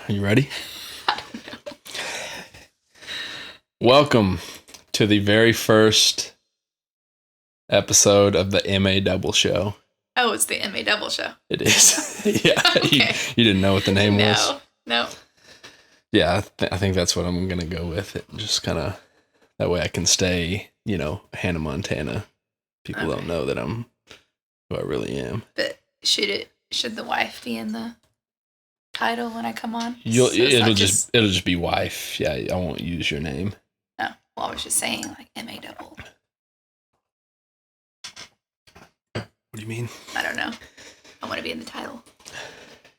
Are you ready? Welcome to the very first episode of the m.a.double show. Oh, it's the m.a.double show. It is. Yeah. Okay. You didn't know what the name was? No. Yeah, I think that's what I'm going to go with. It just kind of, that way I can stay, Hannah Montana. People don't know that I'm who I really am. But should the wife be in the title when I come on? It'll just be wife. Yeah, I won't use your name. Oh, well, I was just saying like m.a.double. What do you mean? I don't know. I want to be in the title.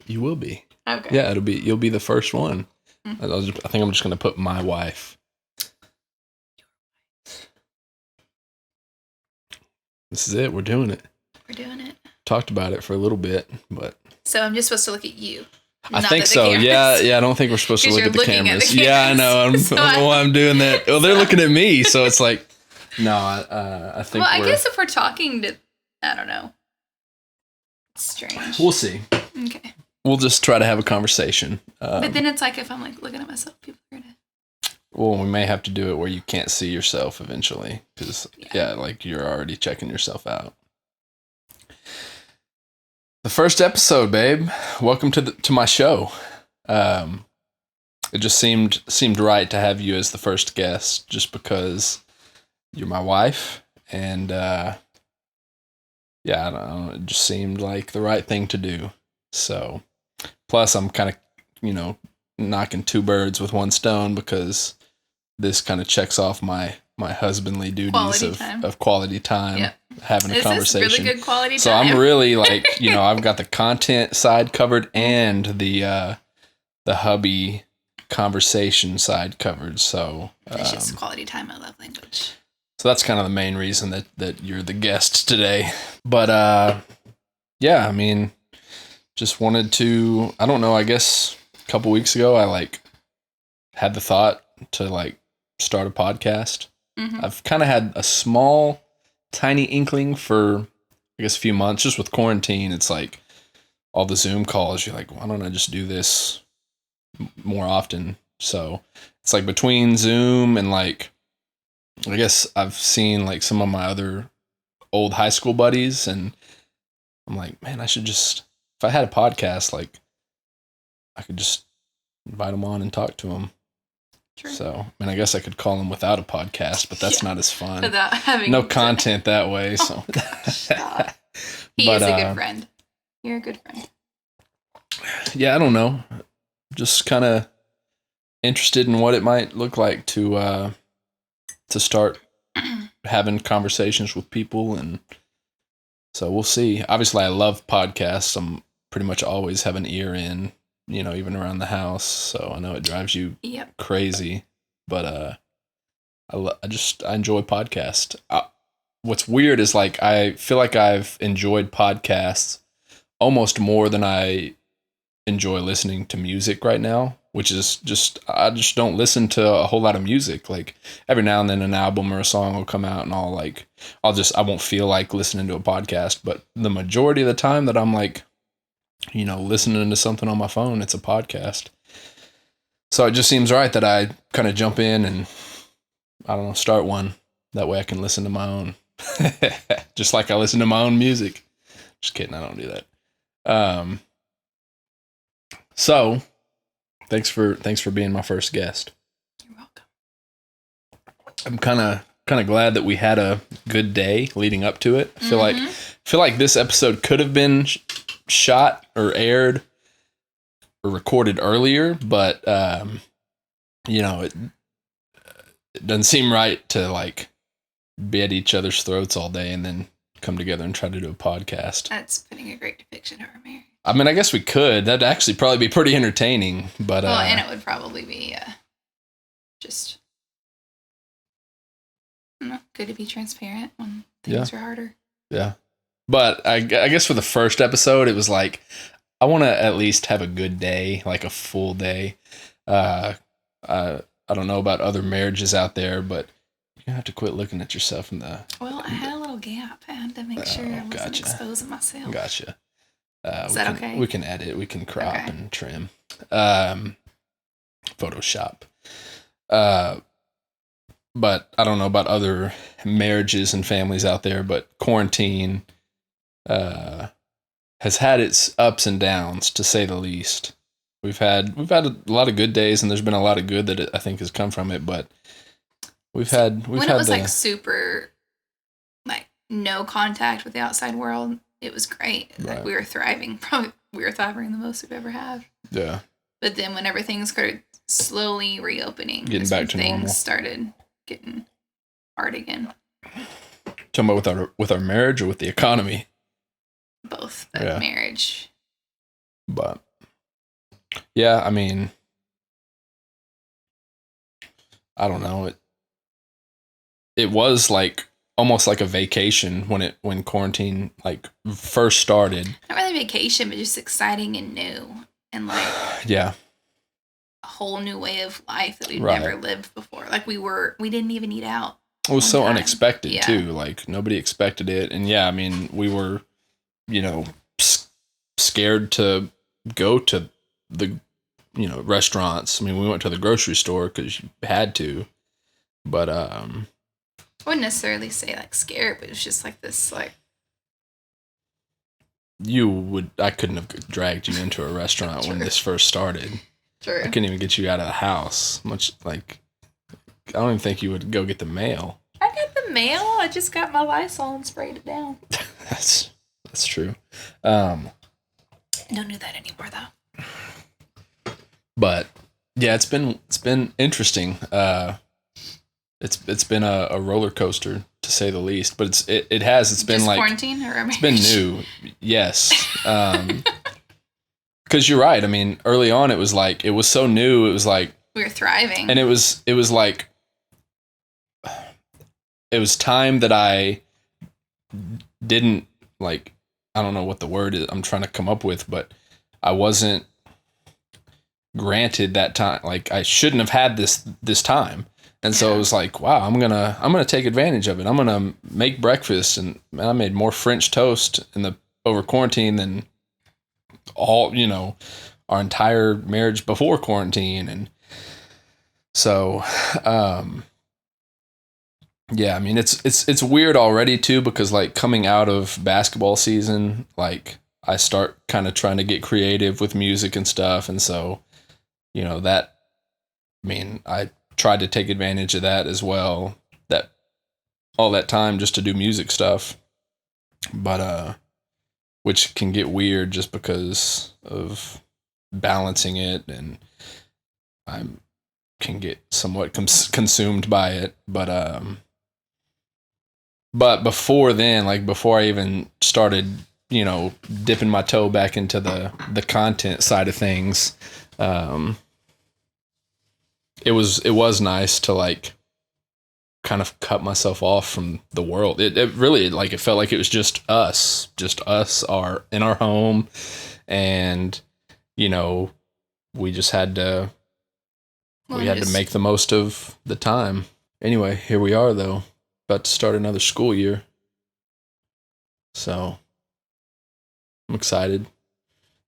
You will be. Okay. Yeah, you'll be the first one. Mm-hmm. I think I'm just going to put my wife. This is it. We're doing it. Talked about it for a little bit, but. So I'm just supposed to look at you. I think so. Yeah. I don't think we're supposed to look at the cameras. Yeah, I know. I'm doing that. Well, they're looking at me, so it's like, no. I think. Well, I guess if we're talking to, I don't know. It's strange. We'll see. Okay. We'll just try to have a conversation. But then it's like if I'm like looking at myself, people are gonna. Well, we may have to do it where you can't see yourself eventually, because like you're already checking yourself out. The first episode, babe. Welcome to my show. It just seemed right to have you as the first guest, just because you're my wife, and I don't know, it just seemed like the right thing to do. So, plus I'm kind of, knocking two birds with one stone, because this kind of checks off my husbandly duties of quality time. Yep. Having a conversation. This is really good quality time. So I'm really like, I've got the content side covered and the hubby conversation side covered. So it's just quality time, my love language. So that's kind of the main reason that you're the guest today. But just wanted to, I don't know, I guess a couple weeks ago I had the thought to start a podcast. Mm-hmm. I've kind of had a small tiny inkling for, I guess, a few months, just with quarantine. It's like all the Zoom calls, you're like, why don't I just do this more often? So it's like between Zoom and I guess I've seen some of my other old high school buddies, and I'm like, man, I should just, if I had a podcast, I could just invite them on and talk to them. True. So, I guess I could call them without a podcast, but that's not as fun. Without having no content that way. So, he is a good friend. You're a good friend. Yeah, I don't know. Just kind of interested in what it might look like to start having conversations with people, and so we'll see. Obviously, I love podcasts. I'm pretty much always have an ear in. Even around the house. So I know it drives you crazy, but I enjoy podcasts. What's weird is I feel like I've enjoyed podcasts almost more than I enjoy listening to music right now, which is I just don't listen to a whole lot of music. Every now and then an album or a song will come out and I won't feel like listening to a podcast, but the majority of the time that I'm listening to something on my phone, it's a podcast. So it just seems right that I kind of jump in and, I don't know, start one. That way I can listen to my own. Just like I listen to my own music. Just kidding, I don't do that. So, thanks for being my first guest. You're welcome. I'm kind of glad that we had a good day leading up to it. I feel like this episode could have been shot or aired or recorded earlier, but it doesn't seem right to be at each other's throats all day and then come together and try to do a podcast. That's putting a great depiction of our marriage. I guess we could. That'd actually probably be pretty entertaining, but and it would probably be just good to be transparent when things are harder. Yeah. But I guess for the first episode, it was I want to at least have a good day, a full day. I don't know about other marriages out there, but you have to quit looking at yourself in the... Well, I had a little gap. I had to make sure I wasn't exposing myself. Gotcha. Is that okay? We can edit. We can crop and trim. Photoshop. But I don't know about other marriages and families out there, but quarantine has had its ups and downs, to say the least. We've had a lot of good days, and there's been a lot of good that I think has come from it. But we've had when it was like super, like no contact with the outside world, it was great. Right. Like we were thriving. Probably we were thriving the most we've ever had. Yeah. But then when everything started slowly reopening, getting back to things normal, started getting hard again. Talking about with our marriage or with the economy? Both. The marriage. But yeah, I mean, I don't know. It was like almost like a vacation when quarantine like first started. Not really vacation, but just exciting and new, and like yeah, a whole new way of life that we've never lived before. Like we didn't even eat out. It was so unexpected too. Like nobody expected it, and yeah, I mean, we were, scared to go to the, restaurants. I mean, we went to the grocery store because you had to, but I wouldn't necessarily say like scared, but it was just like this, like I couldn't have dragged you into a restaurant when this first started. True. I couldn't even get you out of the house. Much like, I don't even think you would go get the mail. I got the mail. I just got my Lysol and sprayed it down. That's true. Don't do that anymore though. But yeah, it's been interesting. It's been a roller coaster, to say the least. But it's been just like quarantine or it's been new. Yes. Because you're right. I mean, early on, it was so new. It was like we were thriving, and it was like it was time that I didn't like. I don't know what the word is I'm trying to come up with, but I wasn't granted that time. Like I shouldn't have had this time, and so it was like, wow, I'm gonna take advantage of it. I'm gonna make breakfast, and I made more French toast over quarantine than all our entire marriage before quarantine. And so yeah, I mean it's weird already too, because like coming out of basketball season, like I start kind of trying to get creative with music and stuff, and so that, I mean, I tried to take advantage of that as well, that all that time just to do music stuff, but which can get weird just because of balancing it, and I can get somewhat consumed by it. But before then, like before I even started, dipping my toe back into the content side of things, it was nice to like kind of cut myself off from the world. It really, like, it felt like it was just us are in our home, and we just had to to make the most of the time. Anyway, here we are though, about to start another school year, so I'm excited.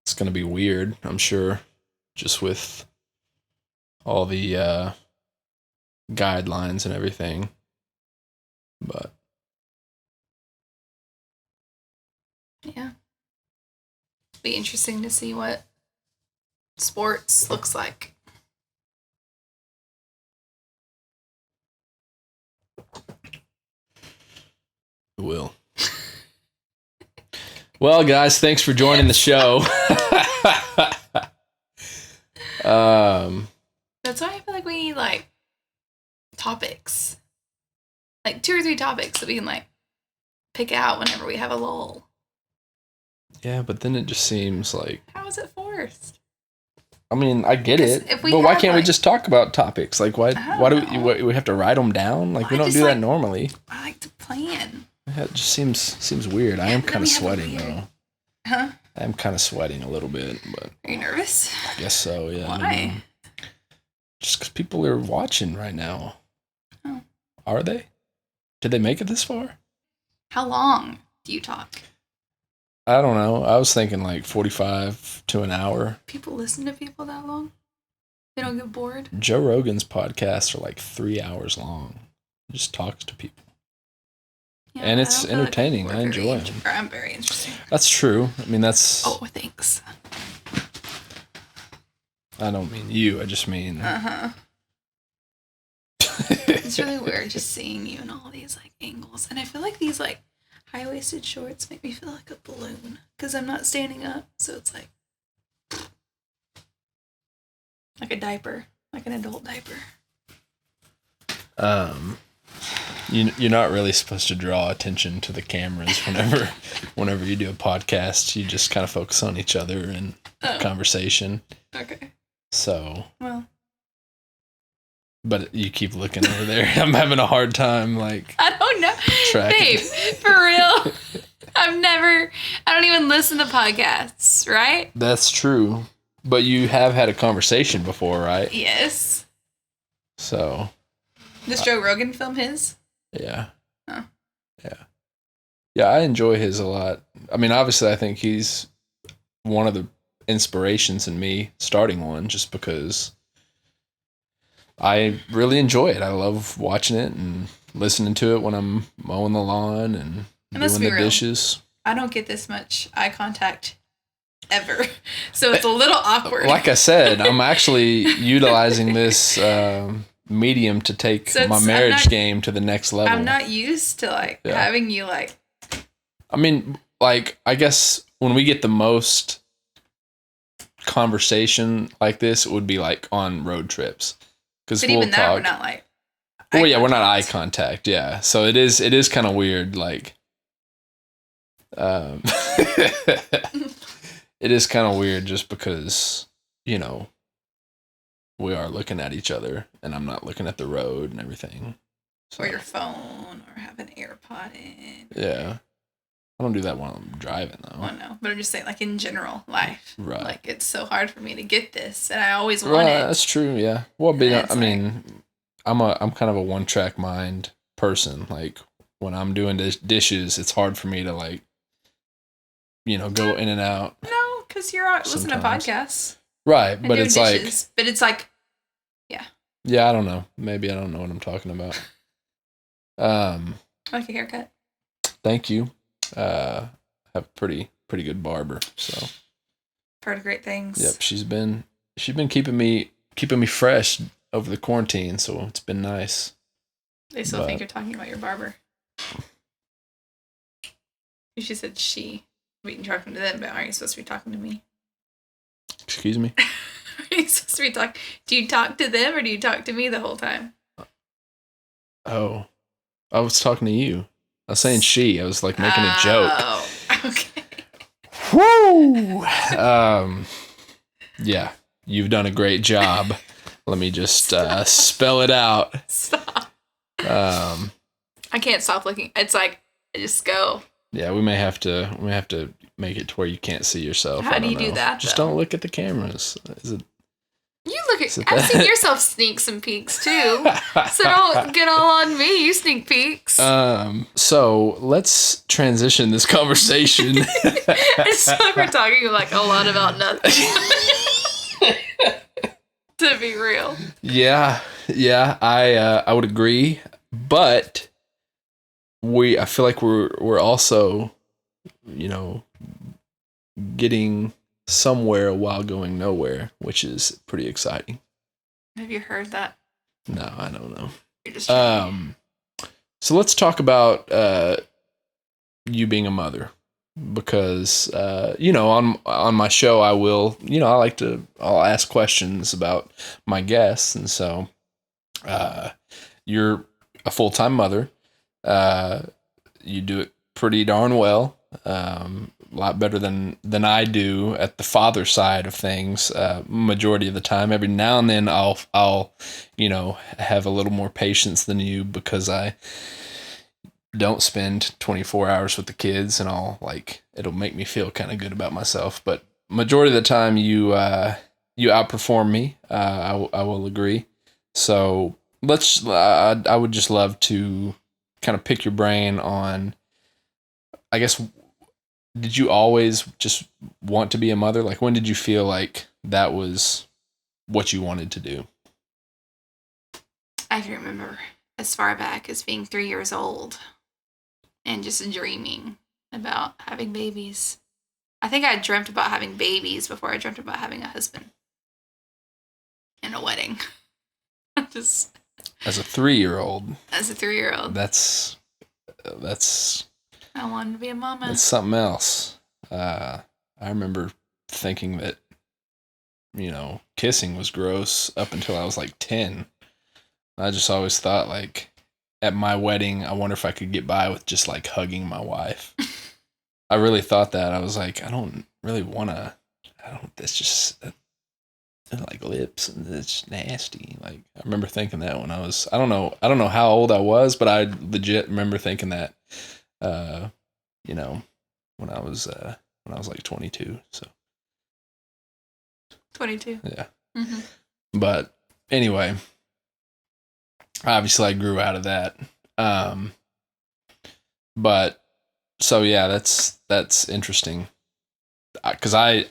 It's gonna be weird, I'm sure, just with all the guidelines and everything, but yeah, be interesting to see what sports looks like. It will. Well, guys, thanks for joining the show. That's why I feel like we need like topics, like 2 or 3 topics that we can like pick out whenever we have a lull. Yeah, but then it just seems like, how is it forced? I mean, I get it, but why can't we just talk about topics? Like, why do we have to write them down? Like, we don't do that normally. I like to plan. It just seems weird. I am kind of sweating though. Huh? I'm kind of sweating a little bit, but are you nervous? I guess so. Yeah. Why? Just because people are watching right now. Oh. Are they? Did they make it this far? How long do you talk? I don't know. I was thinking like 45 to an hour. People listen to people that long? They don't get bored? Joe Rogan's podcasts are like 3 hours long. He just talks to people. Yeah, And I it's don't feel like entertaining. people are I enjoy very it. I'm very interesting. That's true. I mean, that's... Oh, thanks. I don't mean you. I just mean... Uh-huh. It's really weird just seeing you in all these, like, angles. And I feel like these, like, high-waisted shorts make me feel like a balloon. Because I'm not standing up, so it's like a diaper. Like an adult diaper. You're not really supposed to draw attention to the cameras whenever you do a podcast. You just kind of focus on each other and conversation. Okay. So. Well. But you keep looking over there. I'm having a hard time, like. I don't know. Tracking. Babe, for real. I don't even listen to podcasts, right? That's true. But you have had a conversation before, right? Yes. So. Does Joe Rogan film his? Yeah. Oh. Yeah. Yeah, I enjoy his a lot. I mean, obviously, I think he's one of the inspirations in me starting one just because I really enjoy it. I love watching it and listening to it when I'm mowing the lawn and doing the dishes. I don't get this much eye contact ever. So it's a little awkward. Like I said, I'm actually utilizing this medium to take my marriage game to the next level. I'm not used to having you like. I mean, like, I guess when we get the most conversation like this, it would be like on road trips. But we'll even that, talk. We're not like. Well, yeah, we're not eye contact. Yeah, so it is kind of weird. Like, it is kind of weird just because we are looking at each other, and I'm not looking at the road and everything. So. Or your phone, or have an AirPod in. Yeah. I don't do that while I'm driving, though. Well, no, but I'm just saying, like, in general life. Right. Like, it's so hard for me to get this, and I always want it. That's true, yeah. Well, but, I mean, I'm kind of a one-track mind person. Like, when I'm doing dishes, it's hard for me to, like, go in and out. No, because you're listening to podcasts. Right, but it's dishes. But it's like, yeah. Yeah, I don't know. Maybe I don't know what I'm talking about. Like a haircut. Thank you. Have a pretty good barber, so. Heard great things. Yep, she's been keeping me fresh over the quarantine, so it's been nice. They still think you're talking about your barber. She said she. We can talk to them, but aren't you supposed to be talking to me? Excuse me? Are you supposed to be talking? Do you talk to them or do you talk to me the whole time? Oh, I was talking to you. I was saying she. I was like making a joke. Oh, okay. Woo! Yeah, you've done a great job. Let me just spell it out. Stop. I can't stop looking. It's like I just go. Yeah, we may have to make it to where you can't see yourself. How do you do that? Just don't look at the cameras. You look at. I've seen yourself sneak some peeks too. So don't get all on me. You sneak peeks. So let's transition this conversation. It's like we're talking like a lot about nothing. To be real. Yeah. I would agree, but I feel like we're also, getting somewhere while going nowhere, which is pretty exciting. Have you heard that? No, I don't know. You're just so let's talk about you being a mother, because on my show I will, I'll ask questions about my guests, and so you're a full-time mother. You do it pretty darn well. A lot better than I do at the father side of things. Majority of the time, every now and then I'll have a little more patience than you because I don't spend 24 hours with the kids, and it'll make me feel kind of good about myself. But majority of the time, you outperform me. I will agree. So I would just love to kind of pick your brain on, I guess, did you always just want to be a mother? Like, when did you feel like that was what you wanted to do? I can remember as far back as being 3 years old and just dreaming about having babies. I think I dreamt about having babies before I dreamt about having a husband and a wedding. Just As a 3-year-old, as a 3-year-old, that's I wanted to be a mama. that's something else. I remember thinking that, kissing was gross up until I was like 10. I just always thought, like, at my wedding, I wonder if I could get by with just like hugging my wife. I really thought that. I was like, I don't really want to. That's just like lips, and it's nasty. Like, I remember thinking that when I was, I don't know how old I was, but I legit remember thinking that, you know, when I was like 22. So 22. yeah. Mm-hmm. But anyway, obviously I grew out of that. But so yeah, that's interesting. Because I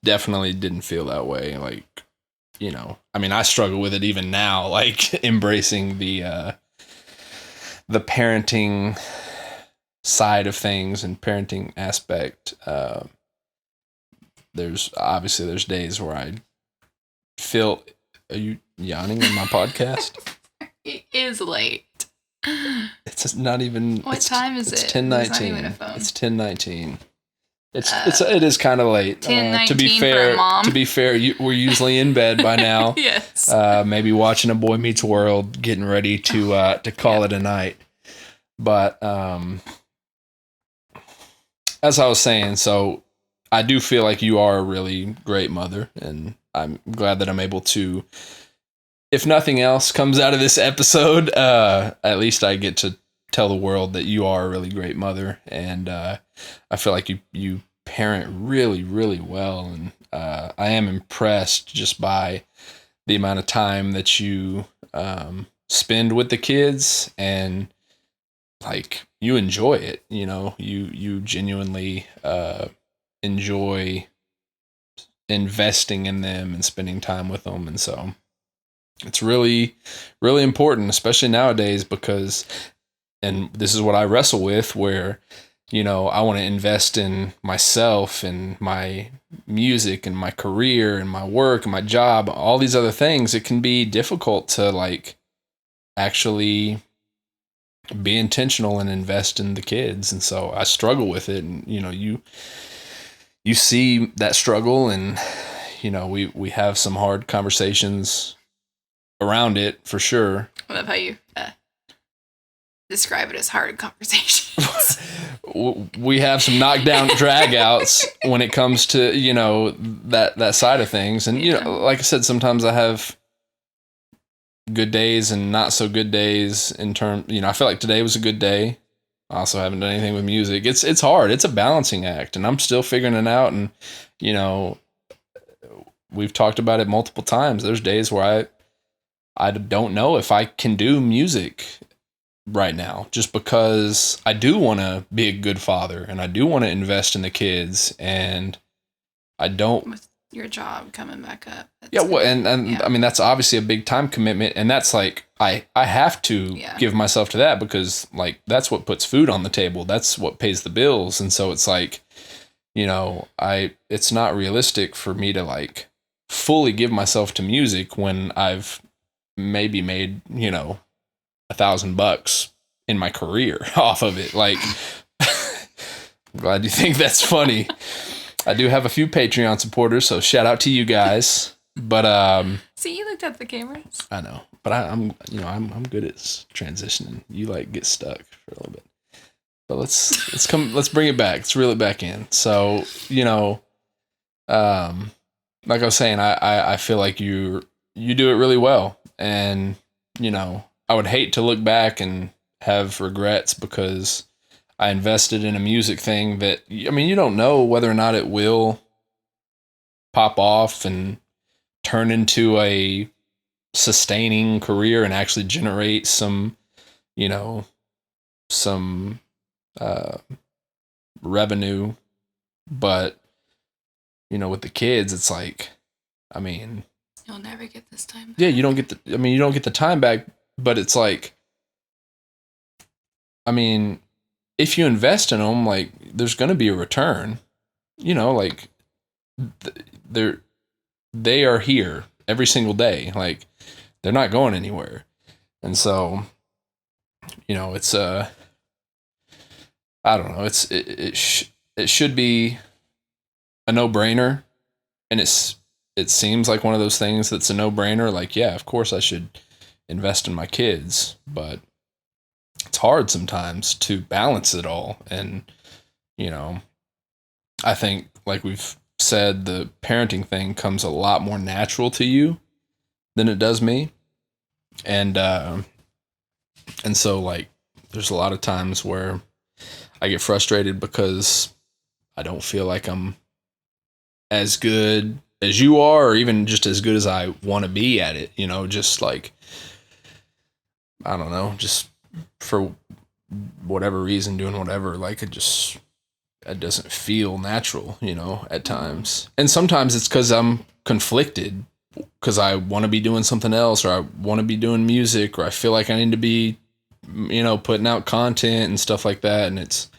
definitely didn't feel that way. Like, I mean, I struggle with it even now, like embracing the parenting side of things and parenting aspect. There's days where I feel. Are you yawning in my podcast? It is late. It's not even. What time is it? It's 10:19. It's 10:19. It is kind of late. 10:19 to be fair, for a mom. To be fair, we're usually in bed by now. Yes. Maybe watching a Boy Meets World, getting ready to call it a night. But as I was saying, so I do feel like you are a really great mother, and I'm glad that I'm able to. If nothing else comes out of this episode, at least I get to tell the world that you are a really great mother, and I feel like you parent really, really well, and I am impressed just by the amount of time that you spend with the kids, and like you enjoy it. You genuinely enjoy investing in them and spending time with them, and so it's really, really important, especially nowadays, because, and this is what I wrestle with, where, I want to invest in myself and my music and my career and my work and my job, all these other things. It can be difficult to like actually be intentional and invest in the kids. And so I struggle with it. And, you see that struggle, and, we have some hard conversations around it for sure. I love how you describe it as hard conversations. We have some knockdown dragouts when it comes to that side of things, and like I said, sometimes I have good days and not so good days. I feel like today was a good day. I also haven't done anything with music. It's hard. It's a balancing act, and I'm still figuring it out. And we've talked about it multiple times. There's days where I don't know if I can do music right now, just because I do want to be a good father and I do want to invest in the kids, and I don't. With your job coming back up. Yeah, well, and yeah. I mean, that's obviously a big time commitment, and that's like I have to give myself to that, because like that's what puts food on the table. That's what pays the bills, and so it's like, it's not realistic for me to like fully give myself to music when I've maybe made $1,000 in my career off of it. Like, glad you think that's funny. I do have a few Patreon supporters, so shout out to you guys. But see, you looked at the cameras. I know, but I'm good at transitioning. You like get stuck for a little bit, but let's bring it back. Let's reel it back in. So like I was saying, I feel like you do it really well, and I would hate to look back and have regrets, because I invested in a music thing that, I mean, you don't know whether or not it will pop off and turn into a sustaining career and actually generate some revenue, but you know, with the kids, it's like, I mean, you'll never get this time back. Yeah, you don't get the time back, but it's like, I mean, if you invest in them, like, there's going to be a return, you know, like they are here every single day. Like, they're not going anywhere. And so, you know, it's, I don't know. It should be a no-brainer. And it seems like one of those things that's a no-brainer. Like, yeah, of course I should invest in my kids, but it's hard sometimes to balance it all. And, you know, I think, like we've said, the parenting thing comes a lot more natural to you than it does me. And so, like, there's a lot of times where I get frustrated because I don't feel like I'm as good as you are, or even just as good as I want to be at it, you know, just like, I don't know, just for whatever reason, doing whatever, like, it doesn't feel natural, you know, at times. And sometimes it's because I'm conflicted, because I want to be doing something else, or I want to be doing music, or I feel like I need to be, you know, putting out content and stuff like that. And it's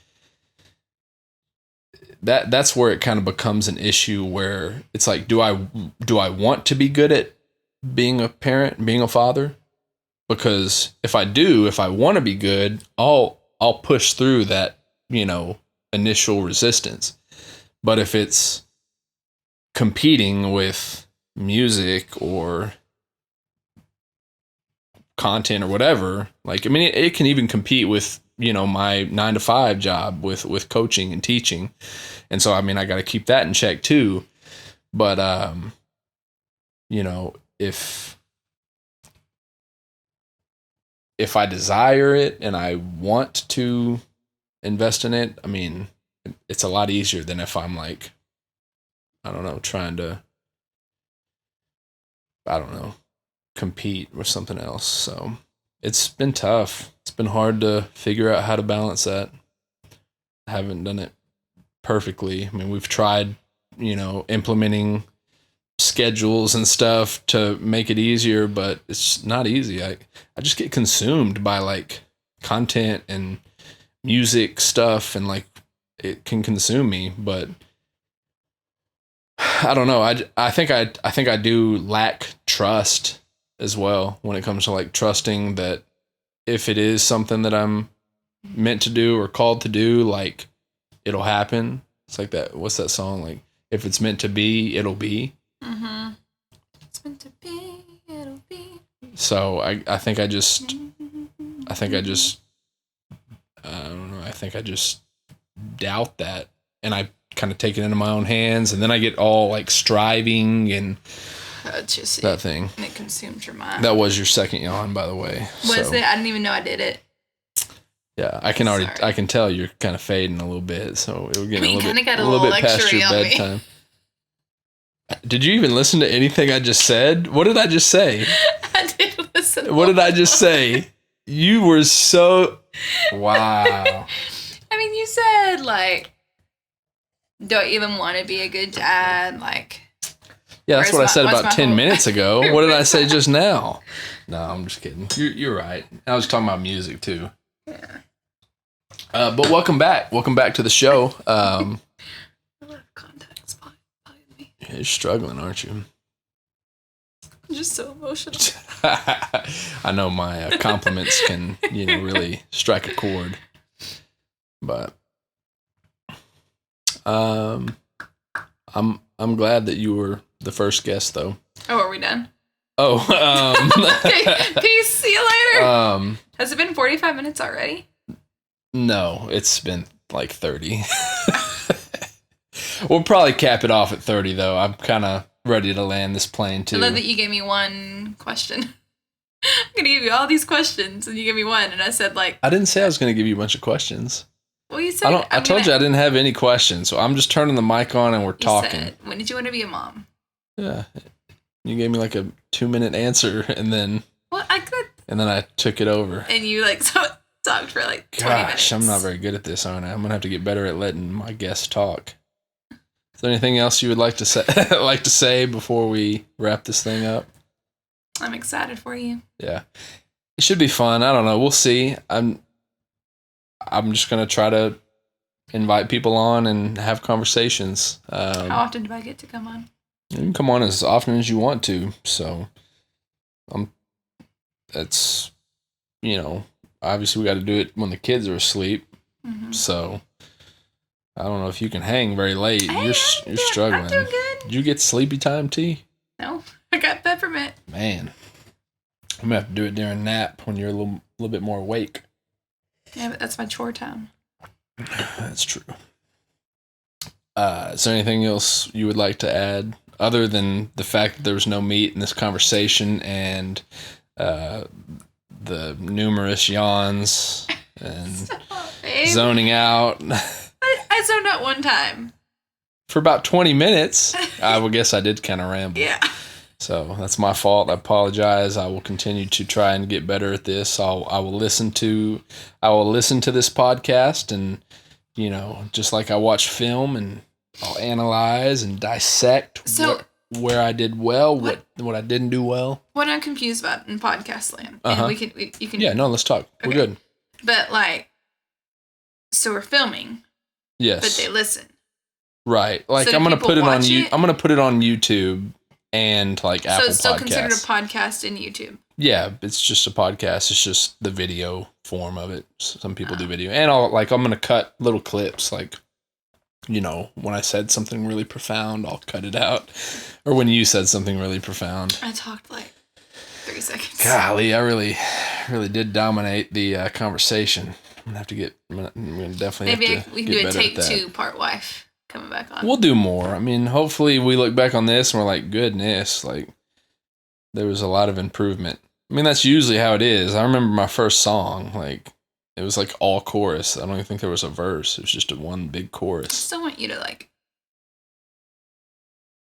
that's where it kind of becomes an issue, where it's like, do I want to be good at being a parent, being a father? Because if I want to be good, I'll push through that, you know, initial resistance. But if it's competing with music or content or whatever, like, I mean, it can even compete with, you know, my 9-to-5 job with coaching and teaching. And so, I mean, I got to keep that in check too. But, you know, if I desire it and I want to invest in it, I mean, it's a lot easier than if I'm like, I don't know, trying to, I don't know, compete with something else. So it's been tough. It's been hard to figure out how to balance that. I haven't done it perfectly. I mean, we've tried, you know, implementing schedules and stuff to make it easier, but it's not easy. I just get consumed by, like, content and music stuff, and, like, it can consume me. But I don't know. I think I do lack trust as well when it comes to, like, trusting that if it is something that I'm meant to do or called to do, like, it'll happen. It's like that. What's that song? Like, if it's meant to be, it'll be. Mm-hmm. It's meant to be, it'll be. So I don't know. I think I just doubt that, and I kind of take it into my own hands, and then I get all, like, striving and that thing. And it consumes your mind. That was your second yawn, by the way. Was it? I didn't even know I did it. Yeah, I can tell you're kind of fading a little bit, so we're getting a little bit past your bedtime. Did you even listen to anything I just said? What did I just say? I did listen. What did I just say? You were so... Wow. I mean, you said, like, don't even want to be a good dad, like... Yeah, that's what I said about 10 minutes ago. What did I say just now? No, I'm just kidding. You're right. I was talking about music, too. Yeah. But welcome back. Welcome back to the show. I love contacts behind me. Yeah, you're struggling, aren't you? I'm just so emotional. I know my compliments can, you know, really strike a chord. But I'm glad that you were the first guest, though. Oh, are we done? Oh, okay, peace. See you later. Has it been 45 minutes already? No, it's been like 30. We'll probably cap it off at 30, though. I'm kind of ready to land this plane, too. I love that you gave me one question. I'm going to give you all these questions, and you gave me one, and I said, like... I didn't say I was going to give you a bunch of questions. Well, you said... I told you I didn't have any questions, so I'm just turning the mic on and we're talking. Said, when did you want to be a mom? Yeah. You gave me like a 2-minute answer, and then... Well, I could... And then I took it over. And you, like... So, talked for like 20 minutes. Gosh, I'm not very good at this, aren't I? I'm gonna have to get better at letting my guests talk. Is there anything else you would like to say before we wrap this thing up? I'm excited for you. Yeah, it should be fun. I don't know. We'll see. I'm just gonna try to invite people on and have conversations. How often do I get to come on? You can come on as often as you want to. So, it's, obviously we got to do it when the kids are asleep. Mm-hmm. So, I don't know if you can hang very late. You're struggling. I'm doing good. Did you get sleepy time tea? No, I got peppermint. Man, I'm gonna have to do it during nap when you're a little bit more awake. Yeah, but that's my chore time. That's true. Is there anything else you would like to add other than the fact that there was no meat in this conversation and the numerous yawns and zoning out? I zoned out one time. For about 20 minutes. I would guess I did kind of ramble. Yeah. So that's my fault. I apologize. I will continue to try and get better at this. I will listen to this podcast, and just like I watch film, and I'll analyze and dissect where I did well, what I didn't do well. What I'm confused about in podcast land, and you can. Yeah, no, let's talk. Okay. We're good. But so we're filming. Yes. But they listen. Right. Like so I'm gonna put it on you. I'm gonna put it on YouTube. And like Apple Podcasts. So it's still considered a podcast in YouTube? Yeah, it's just a podcast. It's just the video form of it. Some people do video. And I'm going to cut little clips. Like, when I said something really profound, I'll cut it out. Or when you said something really profound. I talked like 3 seconds. Golly, I really did dominate the conversation. I'm going to definitely Maybe have to we can do a take 2 part wife. Coming back on. We'll do more. I mean, hopefully we look back on this and we're like, goodness, like there was a lot of improvement. I mean, that's usually how it is. I remember my first song, like it was like all chorus. I don't even think there was a verse. It was just one big chorus. I still want you to like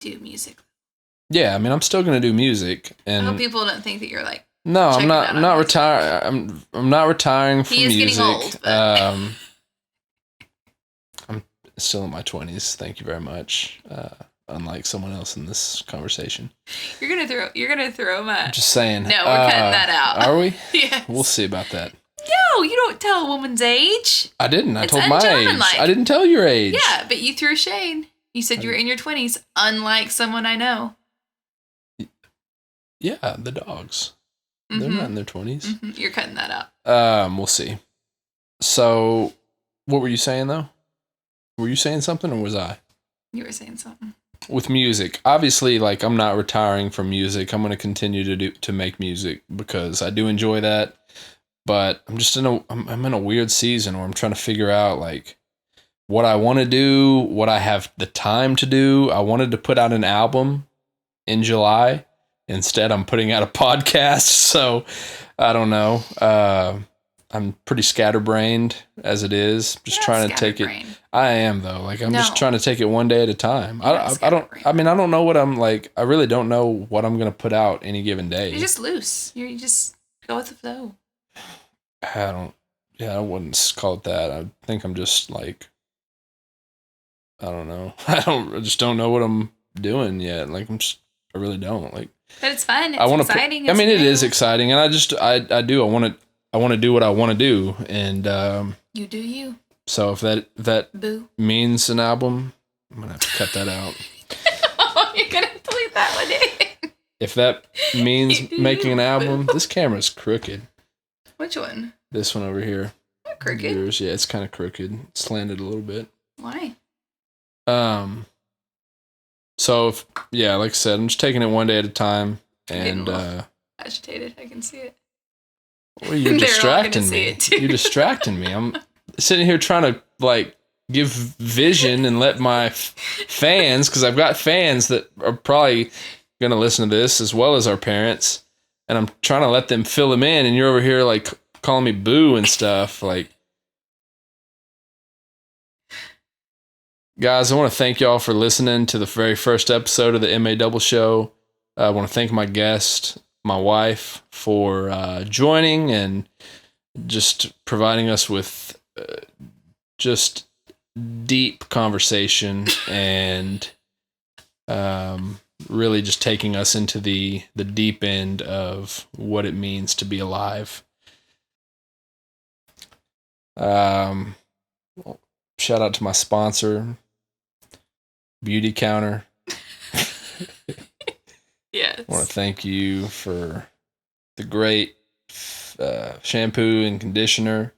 do music. Yeah, I mean, I'm still gonna do music, and I hope people don't think that you're like. No, I'm not retiring. I'm not retiring from music. He is getting old. But... I'm still in my 20s. Thank you very much. Unlike someone else in this conversation. You're gonna throw my. I'm just saying. No, we're cutting that out. Are we? Yes. We'll see about that. No, you don't tell a woman's age. I didn't. I told my age. I didn't tell your age. Yeah, but you threw shade. You said you were in your 20s, unlike someone I know. Yeah, the dogs. Mm-hmm. They're not in their 20s. Mm-hmm. You're cutting that out. We'll see. So, what were you saying though? Were you saying something, or was I? You were saying something. With music, obviously, like I'm not retiring from music. I'm going to continue to make music because I do enjoy that. But I'm just I'm in a weird season where I'm trying to figure out like what I want to do, what I have the time to do. I wanted to put out an album in July. Instead, I'm putting out a podcast. So I don't know. I'm pretty scatterbrained as it is. Just trying to take it. I am though. Like I'm just trying to take it one day at a time. I don't know what I'm like. I really don't know what I'm going to put out any given day. You're just loose. You just go with the flow. I wouldn't call it that. I think I'm just like, I don't know. I just don't know what I'm doing yet. Like I really don't like. But it's fun. It's exciting. It is exciting, and I want to do what I want to do, and you do you. So if that means an album, I'm gonna have to cut that out. Oh, you're gonna delete that one in. If that means making an album, this camera's crooked. Which one? This one over here. Not crooked. Yours, yeah, it's kind of crooked. It's slanted a little bit. Why? So like I said, I'm just taking it one day at a time, and agitated. I can see it. Well, you're distracting me. You're distracting me. I'm sitting here trying to like give vision and let my fans, because I've got fans that are probably going to listen to this as well as our parents, and I'm trying to let them fill them in, and you're over here like calling me boo and stuff. Like, guys, I want to thank y'all for listening to the very first episode of the m.a.double show. I want to thank my guest, my wife, for joining and just providing us with just deep conversation and really just taking us into the deep end of what it means to be alive. Shout out to my sponsor, Beauty Counter. Yes. I want to thank you for the great shampoo and conditioner.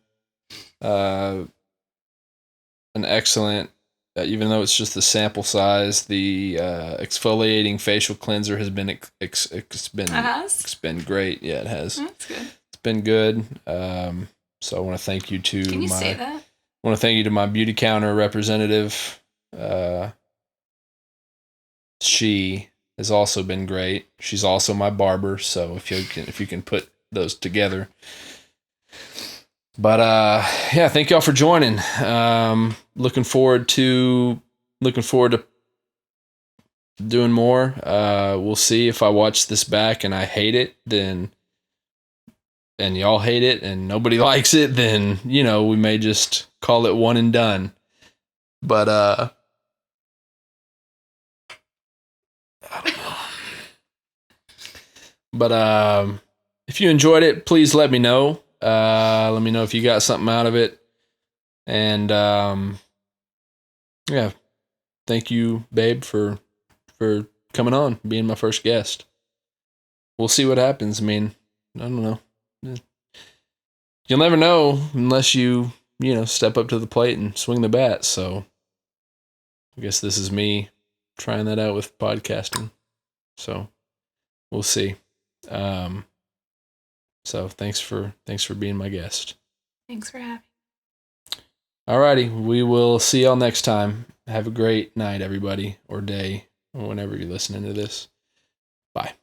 An excellent, even though it's just the sample size, the exfoliating facial cleanser has been it's been great. Yeah, it has. That's good. It's been good. So I want to thank you to Can you say that? I want to thank you to my Beauty Counter representative. She has also been great. She's also my barber, so if you can put those together. But yeah, thank y'all for joining. Looking forward to doing more. We'll see if I watch this back and I hate it, then and y'all hate it and nobody likes it, then we may just call it one and done. But I don't know. But if you enjoyed it, please let me know. Let me know if you got something out of it. And yeah, thank you, babe, for coming on, being my first guest. We'll see what happens. I mean, I don't know. You'll never know unless you step up to the plate and swing the bat. So I guess this is me trying that out with podcasting. So we'll see. So thanks for being my guest. Thanks for having me. Alrighty, we will see y'all next time. Have a great night, everybody, or day, or whenever you're listening to this. Bye.